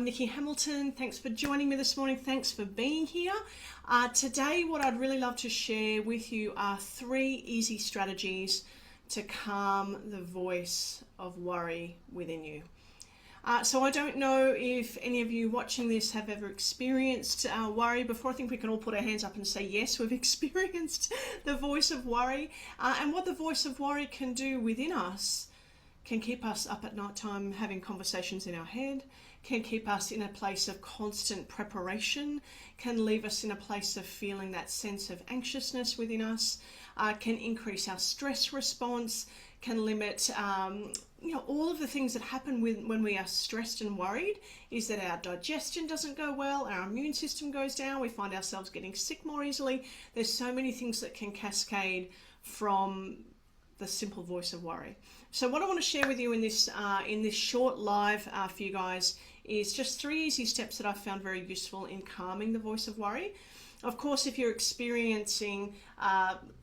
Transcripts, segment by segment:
I'm Nikki Hamilton. Thanks for joining me this morning. Thanks for being here. Today, what I'd really love to share with you are 3 easy strategies to calm the voice of worry within you. So I don't know if any of you watching this have ever experienced worry before. I think we can all put our hands up and say, yes, we've experienced the voice of worry. And what the voice of worry can do within us can keep us up at night time having conversations in our head, can keep us in a place of constant preparation, can leave us in a place of feeling that sense of anxiousness within us, can increase our stress response, can limit all of the things that happen when we are stressed and worried is that our digestion doesn't go well, our immune system goes down, we find ourselves getting sick more easily. There's so many things that can cascade from the simple voice of worry. So what I want to share with you in this short live for you guys is just 3 easy steps that I've found very useful in calming the voice of worry. Of course, if you're experiencing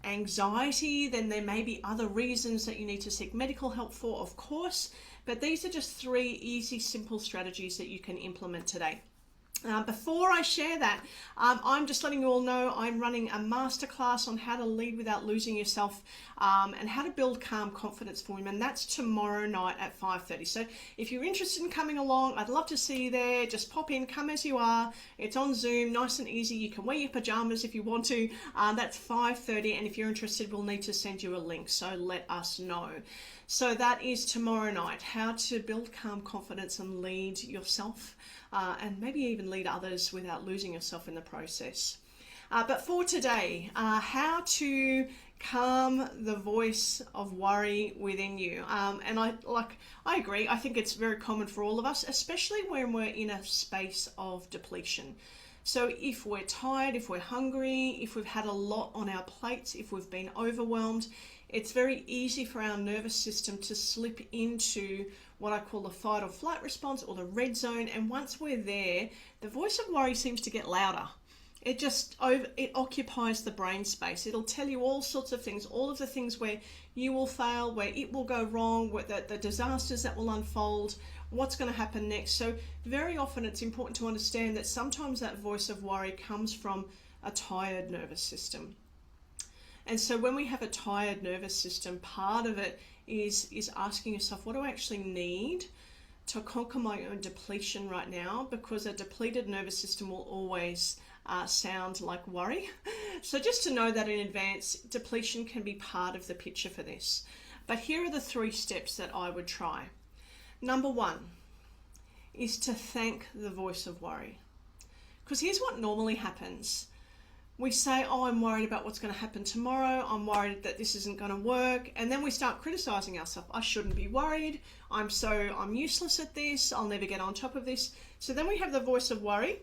anxiety, then there may be other reasons that you need to seek medical help for, of course, but these are just 3 easy, simple strategies that you can implement today. Before I share that, I'm just letting you all know I'm running a masterclass on how to lead without losing yourself and how to build calm confidence for women. That's tomorrow night at 5:30. So if you're interested in coming along, I'd love to see you there. Just pop in, come as you are. It's on Zoom, nice and easy. You can wear your pajamas if you want to. That's 5:30, and if you're interested, we'll need to send you a link, so let us know. So that is tomorrow night, how to build calm confidence and lead yourself and maybe even lead others without losing yourself in the process. But for today, how to calm the voice of worry within you. And I agree, I think it's very common for all of us, especially when we're in a space of depletion. So if we're tired, if we're hungry, if we've had a lot on our plates, if we've been overwhelmed, it's very easy for our nervous system to slip into what I call the fight or flight response, or the red zone. And once we're there, the voice of worry seems to get louder. It occupies the brain space. It'll tell you all sorts of things, all of the things where you will fail, where it will go wrong, where the disasters that will unfold, what's going to happen next. So very often it's important to understand that sometimes that voice of worry comes from a tired nervous system. And so when we have a tired nervous system, part of it is asking yourself, what do I actually need to conquer my own depletion right now? Because a depleted nervous system will always sound like worry. So just to know that in advance, depletion can be part of the picture for this. But here are the 3 steps that I would try. Number 1 is to thank the voice of worry. Because here's what normally happens. We say, oh, I'm worried about what's going to happen tomorrow. I'm worried that this isn't going to work. And then we start criticizing ourselves. I shouldn't be worried. I'm useless at this. I'll never get on top of this. So then we have the voice of worry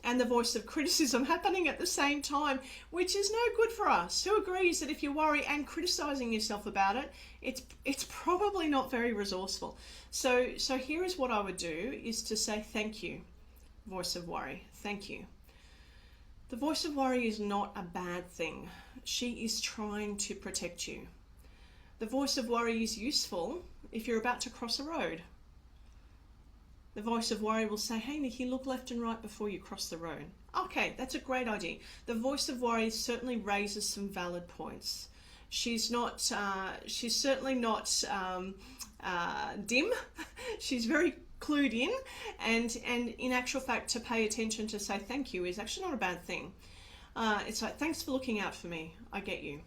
and the voice of criticism happening at the same time, which is no good for us. Who agrees that if you worry and criticizing yourself about it, it's probably not very resourceful. So here is what I would do, is to say, thank you, voice of worry. Thank you. The voice of worry is not a bad thing. She is trying to protect you. The voice of worry is useful if you're about to cross a road. The voice of worry will say, hey Nikki, look left and right before you cross the road. Okay, that's a great idea. The voice of worry certainly raises some valid points. She's certainly not dim. She's very clued in, and in actual fact, to pay attention, to say thank you is actually not a bad thing. It's like, thanks for looking out for me. I get you.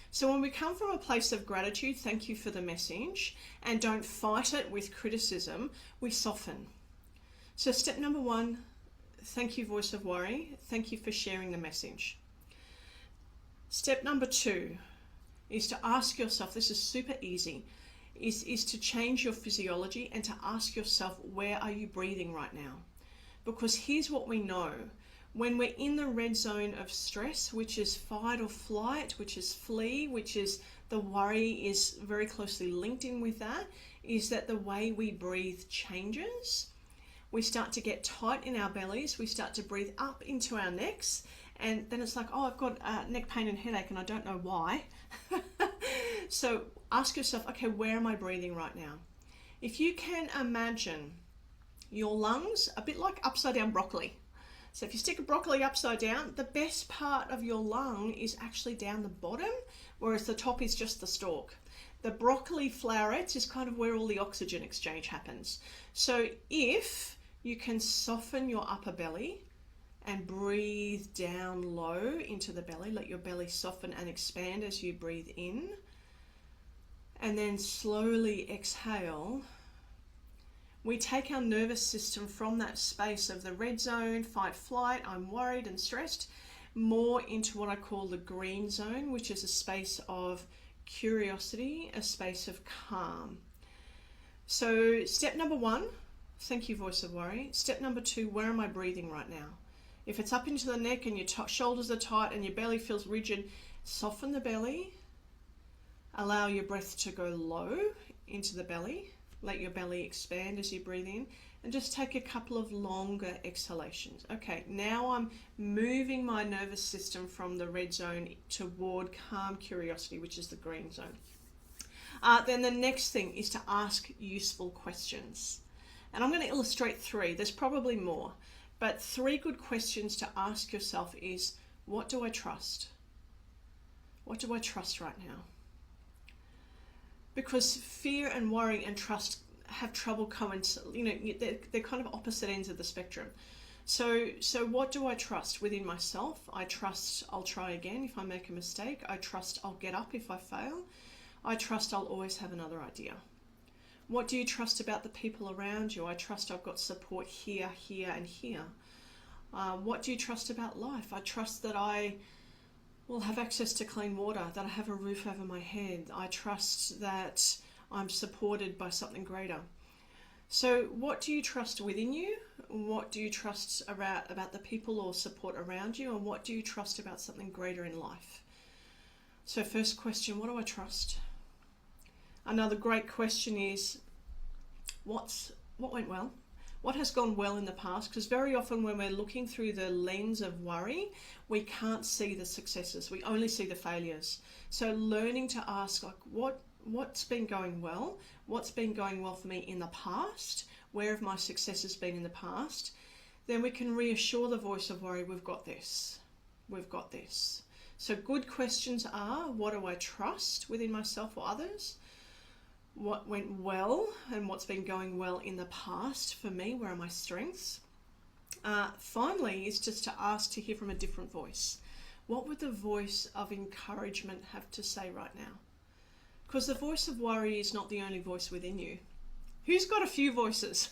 So when we come from a place of gratitude, thank you for the message, and don't fight it with criticism, we soften. So step number 1, thank you, voice of worry. Thank you for sharing the message. Step number 2 is to ask yourself, this is super easy, is to change your physiology and to ask yourself, where are you breathing right now? Because here's what we know. When we're in the red zone of stress, which is fight or flight, which is flee, which is the worry is very closely linked in with that, is that the way we breathe changes. We start to get tight in our bellies. We start to breathe up into our necks. And then it's like, oh, I've got neck pain and headache and I don't know why. So ask yourself, okay, where am I breathing right now? If you can imagine your lungs, a bit like upside down broccoli. So if you stick a broccoli upside down, the best part of your lung is actually down the bottom, whereas the top is just the stalk. The broccoli florets is kind of where all the oxygen exchange happens. So if you can soften your upper belly and breathe down low into the belly, let your belly soften and expand as you breathe in, and then slowly exhale, we take our nervous system from that space of the red zone, fight, flight, I'm worried and stressed, more into what I call the green zone, which is a space of curiosity, a space of calm. So step number 1, thank you, voice of worry. Step number 2, where am I breathing right now? If it's up into the neck and your shoulders are tight and your belly feels rigid, soften the belly. Allow your breath to go low into the belly. Let your belly expand as you breathe in, and just take a couple of longer exhalations. Okay, now I'm moving my nervous system from the red zone toward calm curiosity, which is the green zone. Then the next thing is to ask useful questions. And I'm going to illustrate 3. There's probably more, but 3 good questions to ask yourself is, what do I trust? What do I trust right now? Because fear and worry and trust have trouble they're kind of opposite ends of the spectrum. So what do I trust within myself? I trust I'll try again if I make a mistake. I trust I'll get up if I fail. I trust I'll always have another idea. What do you trust about the people around you? I trust I've got support here, here, and here. What do you trust about life? I trust that I will have access to clean water, that I have a roof over my head. I trust that I'm supported by something greater. So what do you trust within you? What do you trust about the people or support around you? And what do you trust about something greater in life? So first question, what do I trust? Another great question is, what went well? What has gone well in the past? Because very often when we're looking through the lens of worry, we can't see the successes. We only see the failures. So learning to ask, what's been going well? What's been going well for me in the past? Where have my successes been in the past? Then we can reassure the voice of worry, we've got this. We've got this. So good questions are, what do I trust within myself or others? What went well and what's been going well in the past for me? Where are my strengths? Finally, is just to ask to hear from a different voice. What would the voice of encouragement have to say right now? Because the voice of worry is not the only voice within you. Who's got a few voices?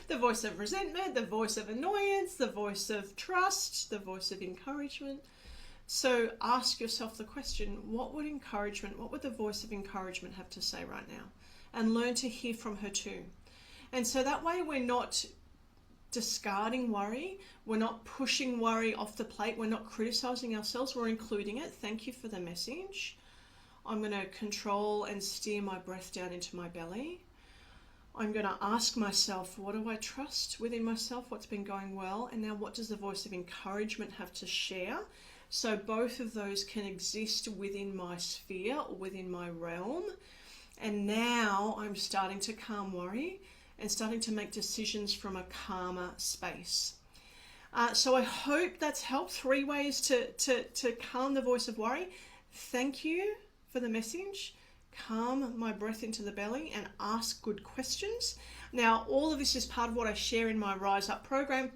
The voice of resentment, the voice of annoyance, the voice of trust, the voice of encouragement. So ask yourself the question, what would the voice of encouragement have to say right now? And learn to hear from her too. And so that way we're not discarding worry, we're not pushing worry off the plate, we're not criticizing ourselves, we're including it. Thank you for the message. I'm going to control and steer my breath down into my belly. I'm going to ask myself, what do I trust within myself? What's been going well? And now what does the voice of encouragement have to share? So both of those can exist within my sphere or within my realm. And now I'm starting to calm worry and starting to make decisions from a calmer space. So I hope that's helped. 3 ways to calm the voice of worry. Thank you for the message. Calm my breath into the belly and ask good questions. Now, all of this is part of what I share in my Rise Up program.